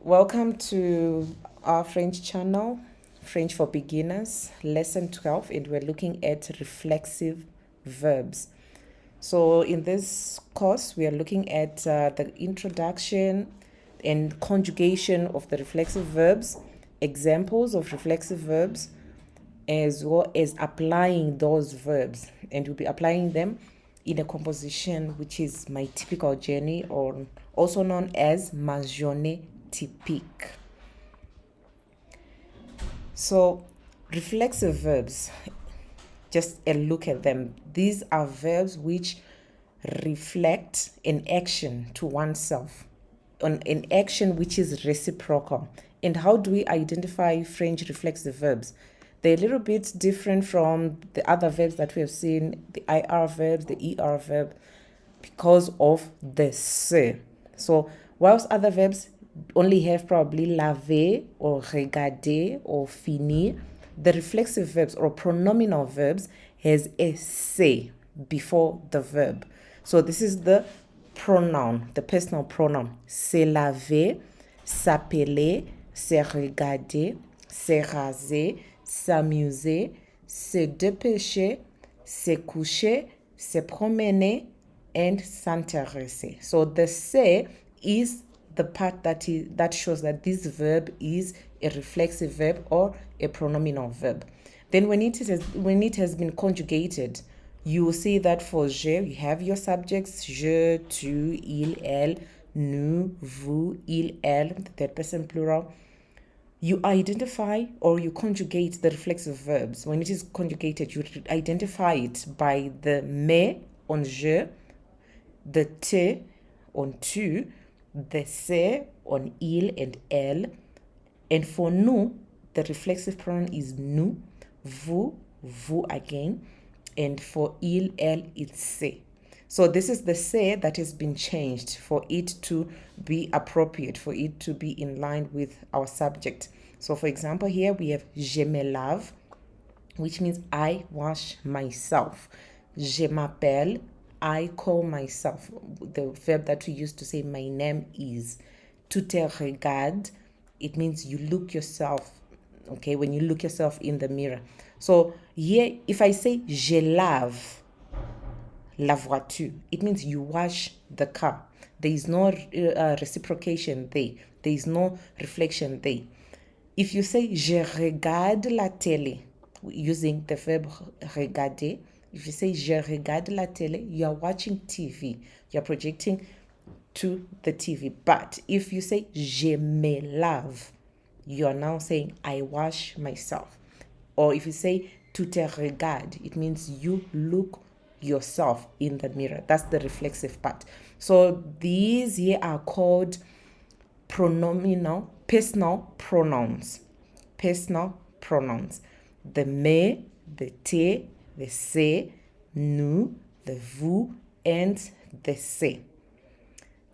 Welcome to our French channel, French for Beginners, lesson 12, and we're looking at reflexive verbs. So in this course, we are looking at the introduction and conjugation of the reflexive verbs, examples of reflexive verbs, as well as applying those verbs. And we'll be applying them in a composition which is my typical journey, or also known as ma journée typique. So reflexive verbs, just a look at them. These are verbs which reflect an action to oneself, on an action which is reciprocal. And how do we identify French reflexive verbs? They're a little bit different from the other verbs that we have seen, the IR verbs, the ER verb, because of the se. So whilst other verbs only have probably laver or regarder or finir, the reflexive verbs or pronominal verbs has a se before the verb. So this is the pronoun, the personal pronoun. Se laver, s'appeler, se regarder, se raser, s'amuser, se dépêcher, se coucher, se promener, and s'intéresser. So the se is the part that shows that this verb is a reflexive verb or a pronominal verb. Then when it has been conjugated, you will see that for je, you have your subjects, je, tu, il, elle, nous, vous, il, elle, the third person plural. You identify or you conjugate the reflexive verbs. When it is conjugated, you identify it by the me on je, the te on tu, the se on il and elle. And for nous, the reflexive pronoun is nous, vous, vous again. And for il, elle, it's se. So this is the se that has been changed for it to be appropriate, for it to be in line with our subject. So for example, here we have je me lave, which means I wash myself. Je m'appelle, I call myself. The verb that we use to say my name is. Tu te regardes, it means you look yourself, okay, when you look yourself in the mirror. So here, if I say je lave la voiture, it means you wash the car. There is no reciprocation there. There is no reflection there. If you say je regarde la télé, using the verb regarder, if you say je regarde la télé, you are watching TV. You are projecting to the TV. But if you say je me lave, you are now saying I wash myself. Or if you say tu te regardes, it means you look yourself in the mirror. That's the reflexive part. So these here are called pronominal, personal pronouns. Personal pronouns. The me, the te, the se, nous, the vous, and the se.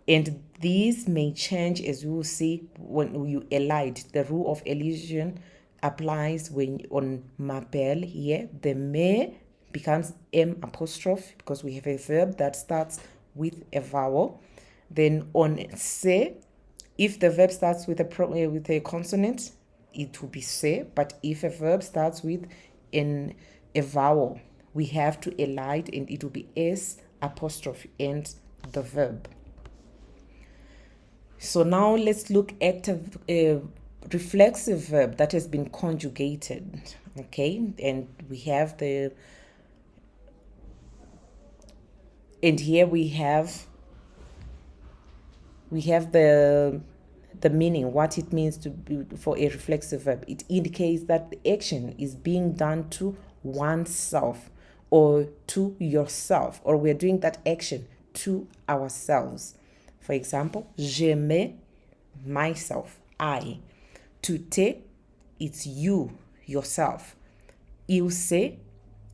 And these may change, as we will see when you elide. The rule of elision applies when on m'appelle here, the me becomes M apostrophe because we have a verb that starts with a vowel. Then on se, if the verb starts with a consonant, it will be se. But if a verb starts with a vowel, we have to elide and it will be S apostrophe and the verb. So now let's look at a reflexive verb that has been conjugated, okay? And we have and here we have the meaning, what it means to be for a reflexive verb. It indicates that the action is being done to oneself or to yourself, or we're doing that action to ourselves. For example, je me, myself, I. Tu te, it's you, yourself. Il se,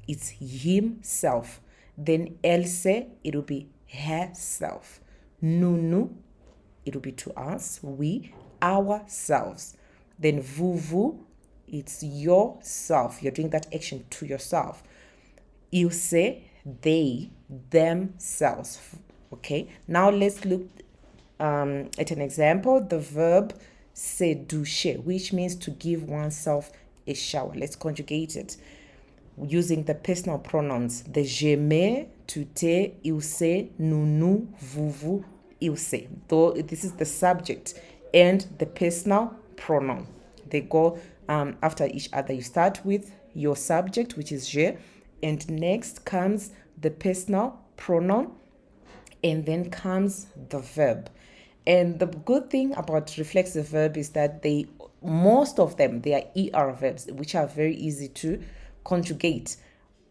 it's himself. Then elle se, it will be herself. Nous, it will be to us, we, ourselves. Then vous, it's yourself. You're doing that action to yourself. Il se, they, themselves. Okay, now let's look at an example. The verb se doucher, which means to give oneself a shower. Let's conjugate it using the personal pronouns. The je me, tu te, il se, nous nous, vous, il se. Though this is the subject and the personal pronoun. They go after each other. You start with your subject, which is je, and next comes the personal pronoun, and then comes the verb. And the good thing about reflexive verb is that most of them, they are ER verbs, which are very easy to conjugate.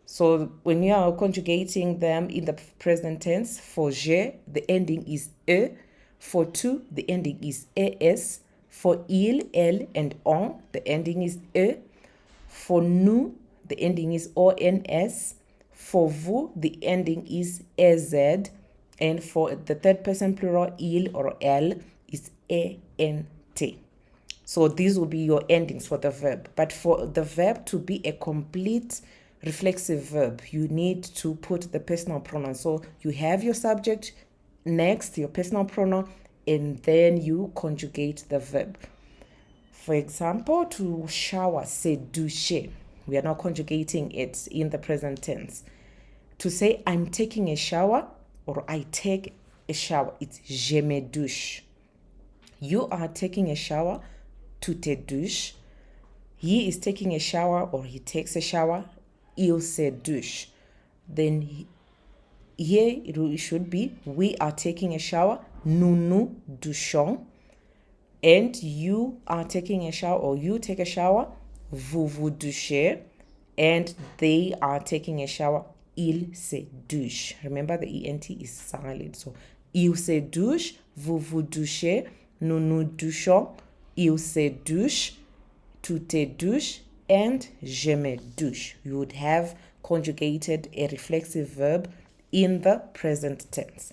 So when you are conjugating them in the present tense, for je, the ending is e. For tu, the ending is es. For il, elle, and on, the ending is e. For nous, the ending is ons. For vous, the ending is ez. And for the third person plural, il or elle, is ent. So these will be your endings for the verb. But for the verb to be a complete reflexive verb, you need to put the personal pronoun. So you have your subject, next your personal pronoun, and then you conjugate the verb. For example, to shower, se doucher. We are now conjugating it in the present tense. To say I'm taking a shower or I take a shower, it's je me douche. You are taking a shower, tu te douches. He is taking a shower or he takes a shower, il se douche. Then here it should be we are taking a shower, nous nous douchons. And you are taking a shower or you take a shower, vous vous douchez. And they are taking a shower, ils se douchent. Remember the ENT is silent. So, ils se douchent, vous vous douchez, nous nous douchons, il se douche, tu te douches, and je me douche. You would have conjugated a reflexive verb in the present tense.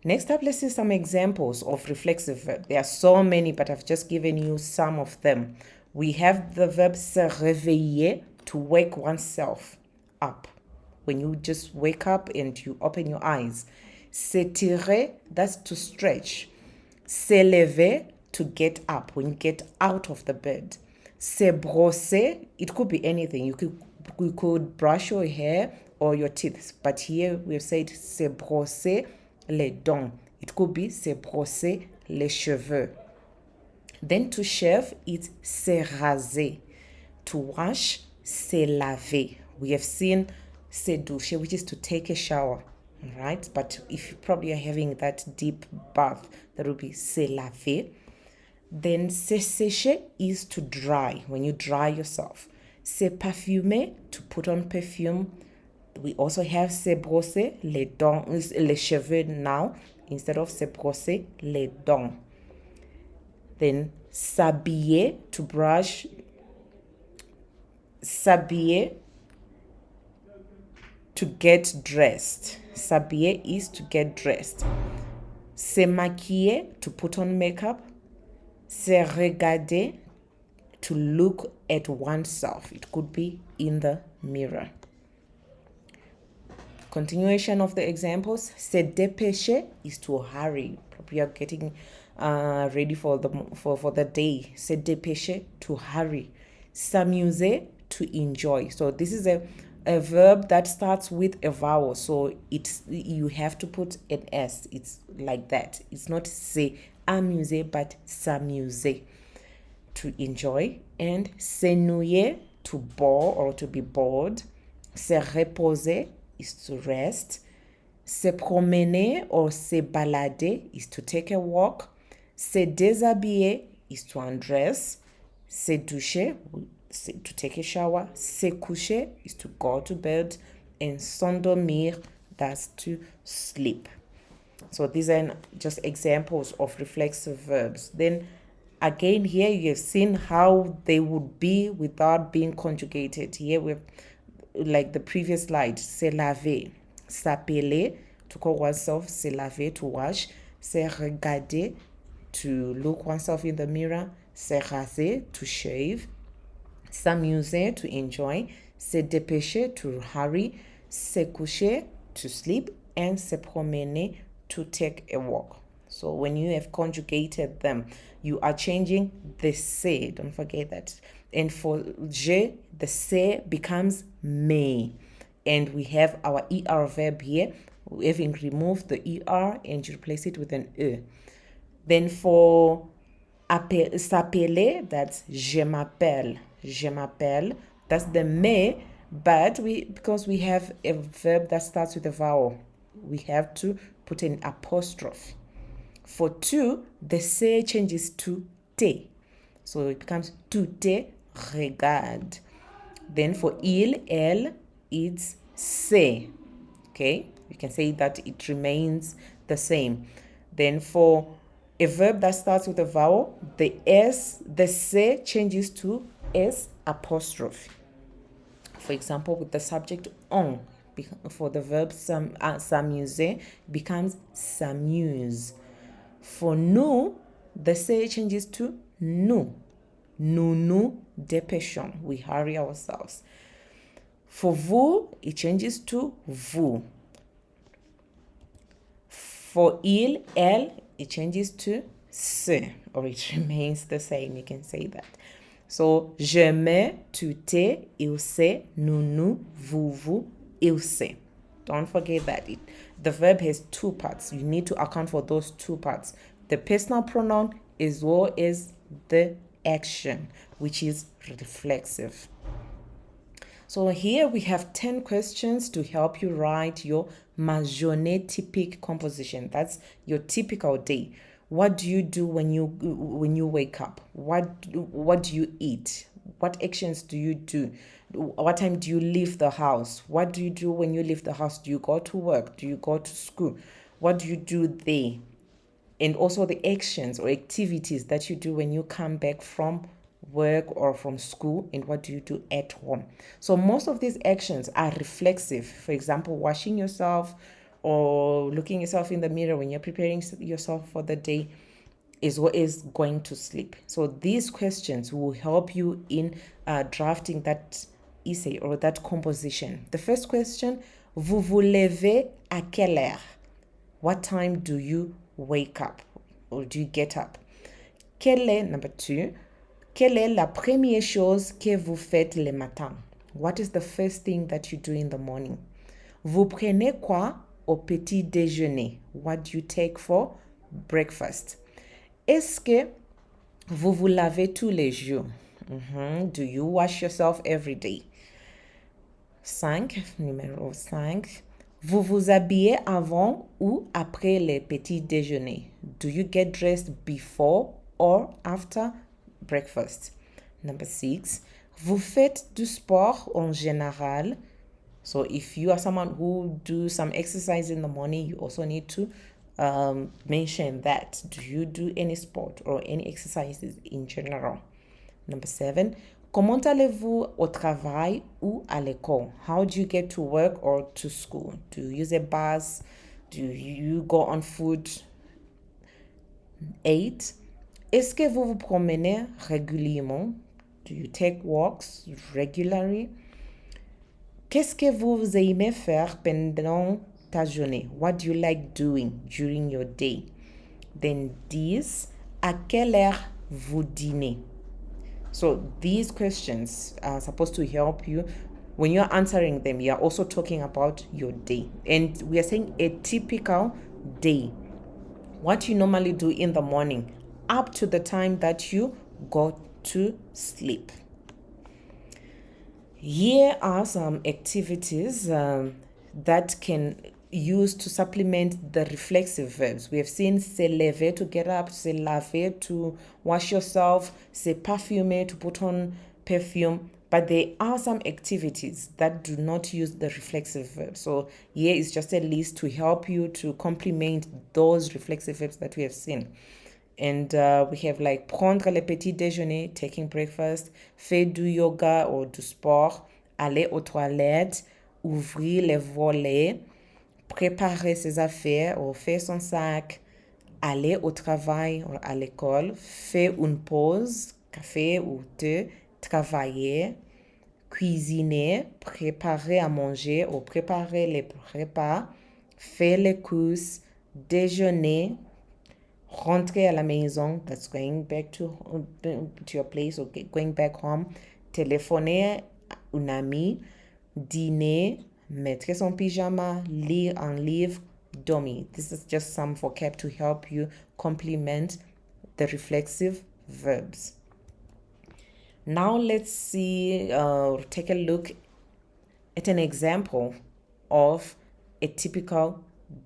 Next up, let's see some examples of reflexive verb. There are so many, but I've just given you some of them. We have the verb se réveiller, to wake oneself up. When you just wake up and you open your eyes. S'étirer, that's to stretch. Se lever, to get up, when you get out of the bed. Se brosser, it could be anything. You could brush your hair or your teeth. But here we've said se brosser les dents. It could be se brosser les cheveux. Then to shave, it's se raser. To wash, se laver. We have seen se doucher, which is to take a shower. Right? But if you probably are having that deep bath, that would be se laver. Then se sécher is to dry, when you dry yourself. Se parfumer, to put on perfume. We also have se brosser les dents, les cheveux now, instead of se brosser les dents. Then s'habiller, to brush. S'habiller, to get dressed. S'habiller is to get dressed. Se maquiller, to put on makeup. Se regarder, to look at oneself. It could be in the mirror. Continuation of the examples. Se dépêcher is to hurry. Probably are getting ready for the day. Se dépêcher, to hurry. S'amuser, to enjoy. So this is a verb that starts with a vowel. So you have to put an S. It's like that. It's not se amuser, but s'amuser, to enjoy. And s'ennuyer, to bore or to be bored. Se reposer is to rest. Se promener or se balader is to take a walk. Se déshabiller is to undress. Se doucher, to take a shower. Se coucher is to go to bed. And s'endormir, that's to sleep. So these are just examples of reflexive verbs. Then again, here you have seen how they would be without being conjugated. Here we have, like the previous slide, se laver, s'appeler, to call oneself, se laver, to wash, se regarder, to look oneself in the mirror, se raser, to shave, s'amuser, to enjoy, se dépêcher, to hurry, se coucher, to sleep, and se promener, to take a walk. So when you have conjugated them, you are changing the se. Don't forget that. And for je, the se becomes me. And we have our er verb here. Having removed the er and you replace it with an e. Then for s'appeler, that's je m'appelle. Je m'appelle. That's the me, but because we have a verb that starts with a vowel, we have to put an apostrophe. For tu, the se changes to te. So it becomes tu te regardes. Then for il, elle, it's se. Okay, you can say that it remains the same. Then for a verb that starts with a vowel, the s, the se changes to s apostrophe. For example, with the subject on, for the verb s'amuser, becomes s'amuse. For nous, the se changes to nous. Nous dépêchons. We hurry ourselves. For vous, it changes to vous. For il, elle, it changes to se, or it remains the same. You can say that. So, je me, tu te, il se, nous, vous, il se. Don't forget that. The verb has two parts. You need to account for those two parts. The personal pronoun as well as the action, which is reflexive. So here we have 10 questions to help you write your ma journée typique composition. That's your typical day. What do you do when you wake up? What do you eat? What actions do you do? What time do you leave the house? What do you do when you leave the house? Do you go to work? Do you go to school? What do you do there? And also the actions or activities that you do when you come back from work or from school, and what do you do at home. So most of these actions are reflexive. For example, washing yourself or looking yourself in the mirror when you're preparing yourself for the day, as well as going to sleep. So these questions will help you in drafting that essay or that composition. The first question, vous vous levez à quelle heure? What time do you wake up or do you get up? Number 2, quelle est la première chose que vous faites le matin? What is the first thing that you do in the morning? Vous prenez quoi au petit déjeuner? What do you take for breakfast? Est-ce que vous vous lavez tous les jours? Do you wash yourself every day? Numéro 5. Vous vous habillez avant ou après le petit déjeuner? Do you get dressed before or after breakfast? Number 6. Vous faites du sport en général? So if you are someone who do some exercise in the morning, you also need to mention that. Do you do any sport or any exercises in general? Number 7. Comment allez-vous au travail ou à l'école? How do you get to work or to school? Do you use a bus? Do you go on foot? 8. Est-ce que vous vous promenez régulièrement? Do you take walks regularly? Qu'est-ce que vous aimez faire pendant ta journée? What do you like doing during your day? Then 10. À quelle heure vous dînez? So these questions are supposed to help you. When you're answering them, you're also talking about your day. And we are saying a typical day. What you normally do in the morning up to the time that you go to sleep. Here are some activities that can use to supplement the reflexive verbs. We have seen se lever, to get up, se laver, to wash yourself, se parfumer, to put on perfume. But there are some activities that do not use the reflexive verb. So here is just a list to help you to complement those reflexive verbs that we have seen. And we have like prendre le petit déjeuner, taking breakfast, faire du yoga or du sport, aller aux toilettes, ouvrir les volets, préparer ses affaires ou faire son sac, aller au travail ou à l'école, faire une pause, café ou thé, travailler, cuisiner, préparer à manger ou préparer les repas, faire les courses, déjeuner, Rentrer à la maison, that's going back to your place or going back home. Téléphoner un ami. Dîner, mettre son pyjama, lire un livre, dormir. This is just some vocab to help you complement the reflexive verbs. Now let's take a look at an example of a typical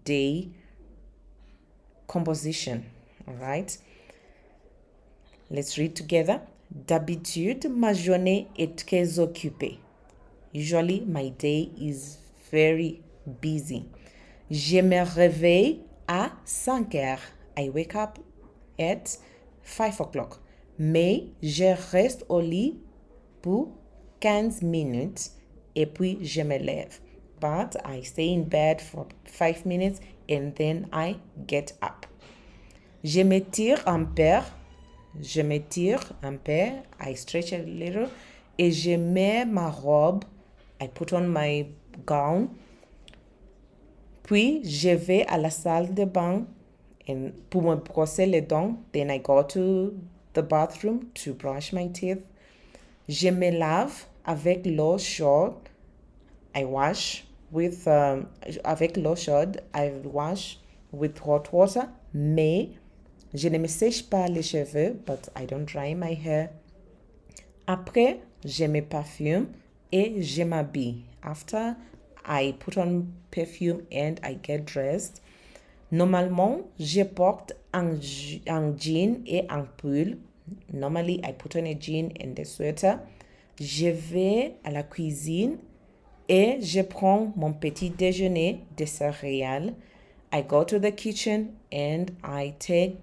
day composition. All right. Let's read together. D'habitude, ma journée est très occupée. Usually, my day is very busy. Je me réveille à 5 heures. I wake up at 5 o'clock. Mais je reste au lit pour 15 minutes et puis je me lève. But I stay in bed for 5 minutes and then I get up. Je m'étire un peu. I stretch a little. Et je mets ma robe. I put on my gown. Puis, je vais à la salle de bain pour me brosser les dents. Then I go to the bathroom to brush my teeth. Je me lave avec l'eau chaude. I wash with avec l'eau chaude. I wash with hot water. Mais je ne me sèche pas les cheveux, but I don't dry my hair. Après, je me parfume et je m'habille. After, I put on perfume and I get dressed. Normalement, je porte un jean et un pull. Normally, I put on a jean and a sweater. Je vais à la cuisine et je prends mon petit déjeuner de céréales. I go to the kitchen and I take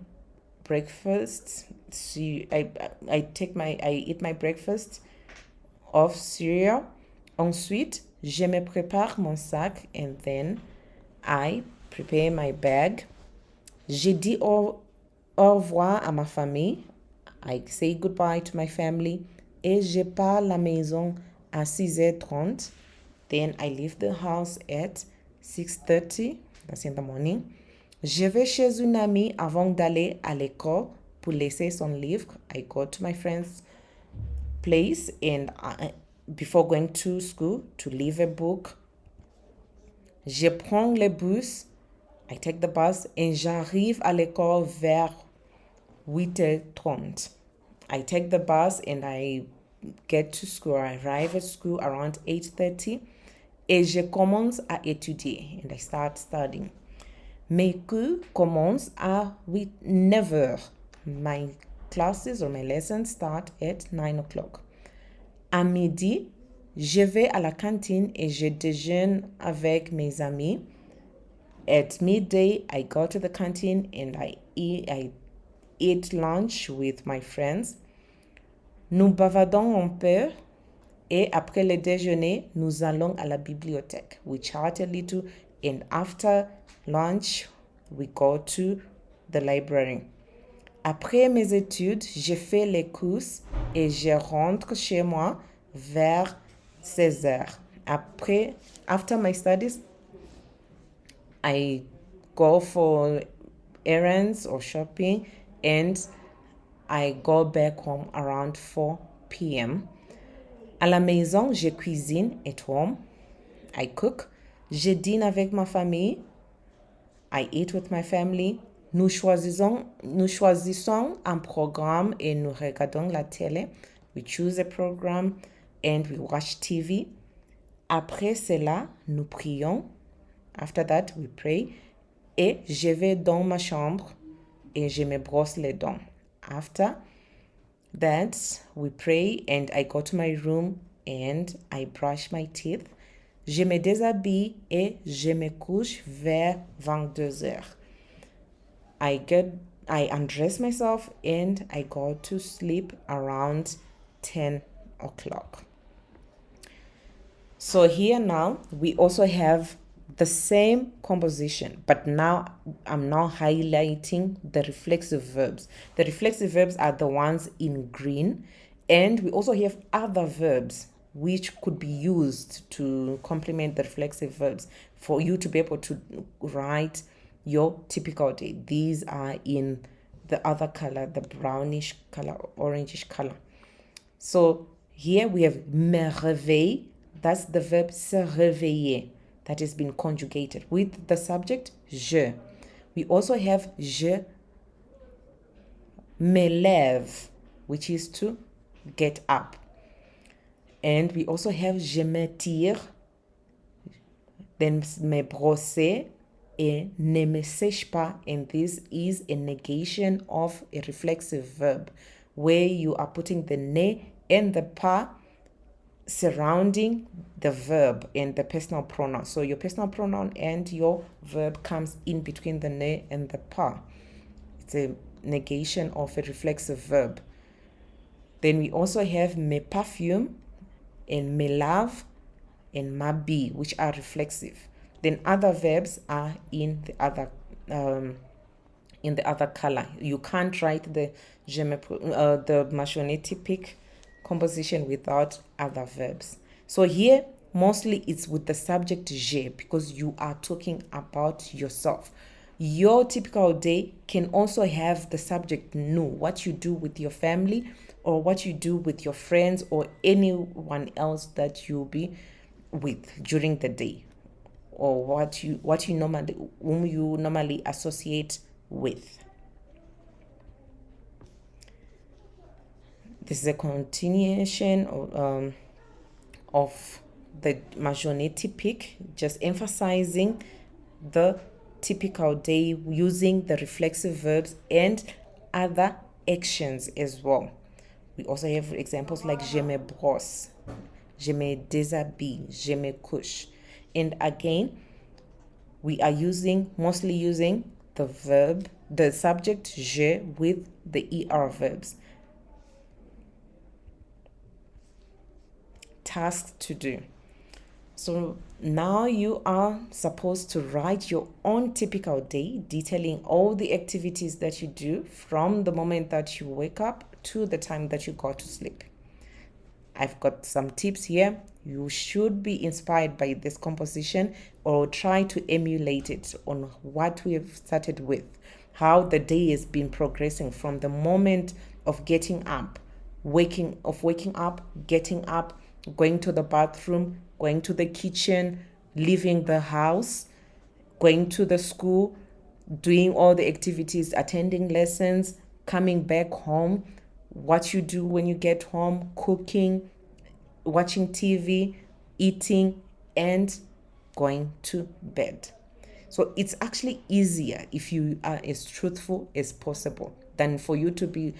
breakfast. I eat my breakfast of cereal. Ensuite, je me prépare mon sac and then I prepare my bag. Je dis au revoir à ma famille. I say goodbye to my family. Et je pars la maison à 6h30. Then I leave the house at 6:30. That's in the morning. Je vais chez une amie avant d'aller à l'école pour laisser son livre. I go to my friend's place and before going to school to leave a book. Je prends le bus. I take the bus and j'arrive à l'école vers 8h30. I take the bus and I get to school. I arrive at school around 8:30 et je commence à étudier and I start studying. Mes cours commencent à 9h. My classes or my lessons start at 9 o'clock. À midi, je vais à la cantine et je déjeune avec mes amis. At midday, I go to the canteen and I eat lunch with my friends. Nous bavardons un peu et après le déjeuner, nous allons à la bibliothèque. We chat a little and after lunch, we go to the library. Après mes études, je fais les courses et je rentre chez moi vers 16h. After my studies, I go for errands or shopping and I go back home around 4 p.m. À la maison, je cuisine at home. I cook. Je dîne avec ma famille. I eat with my family. Nous choisissons un programme et nous regardons la télé. We choose a program and we watch TV. Après cela, nous prions. After that, we pray. Et je vais dans ma chambre et je me brosse les dents. After that, we pray and I go to my room and I brush my teeth. Je me déshabille et je me couche vers 22h. I undress myself and I go to sleep around 10 o'clock. So here now, we also have the same composition, but now I'm now highlighting the reflexive verbs. The reflexive verbs are the ones in green, and we also have other verbs which could be used to complement the reflexive verbs for you to be able to write your typical day. These are in the other color, the brownish color, orangish color. So here we have me réveille. That's the verb se réveiller that has been conjugated with the subject je. We also have je me lève, which is to get up. And we also have je me tire, then me brosser, et ne me sèche pas. And this is a negation of a reflexive verb where you are putting the ne and the pas surrounding the verb and the personal pronoun. So your personal pronoun and your verb comes in between the ne and the pas. It's a negation of a reflexive verb. Then we also have me perfume and me lave and m'habille, which are reflexive. Then other verbs are in the other color. You can't write the mâchonné composition without other verbs. So here mostly it's with the subject je because you are talking about yourself. Your typical day can also have the subject nous, what you do with your family or what you do with your friends or anyone else that you'll be with during the day, or whom you normally associate with. This is a continuation of the mâchonné typique, just emphasizing the typical day using the reflexive verbs and other actions as well. We also have examples like je me brosse, je me déshabille, je me couche. And again, we are mostly using the subject je with the er verbs. Tasks to do. So now you are supposed to write your own typical day, detailing all the activities that you do from the moment that you wake up to the time that you go to sleep. I've got some tips here. You should be inspired by this composition or try to emulate it on what we have started with, how the day has been progressing from the moment of waking up, getting up, going to the bathroom, going to the kitchen, leaving the house, going to the school, doing all the activities, attending lessons, coming back home, what you do when you get home, cooking, watching TV, eating, and going to bed. So it's actually easier if you are as truthful as possible than for you to be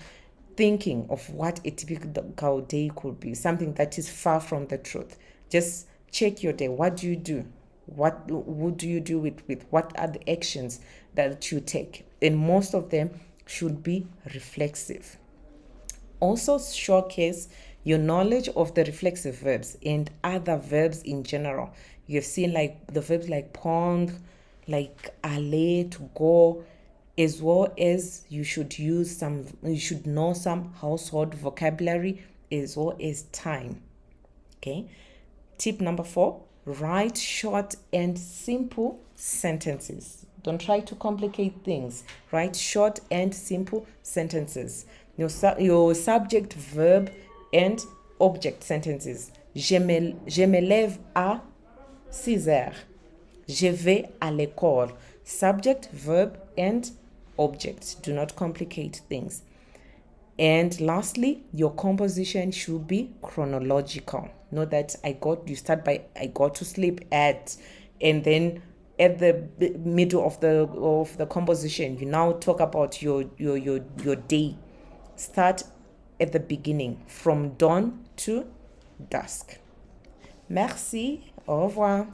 thinking of what a typical day could be, something that is far from the truth. Just check your day. What do you do? What do you do with what are the actions that you take? And most of them should be reflexive. Also showcase your knowledge of the reflexive verbs and other verbs in general. You've seen like the verbs like prendre, like aller, to go, as well as you should know some household vocabulary as well as time. Okay. Tip number 4, write short and simple sentences. Don't try to complicate things. Write short and simple sentences. Your subject, verb, and object sentences. Je me lève à 6 heures. Je vais à l'école. Subject, verb, and object. Do not complicate things. And lastly, your composition should be chronological. Know that you start by I go to sleep at, and then at the middle of the composition, you now talk about your day. Start at the beginning, from dawn to dusk. Merci. Au revoir.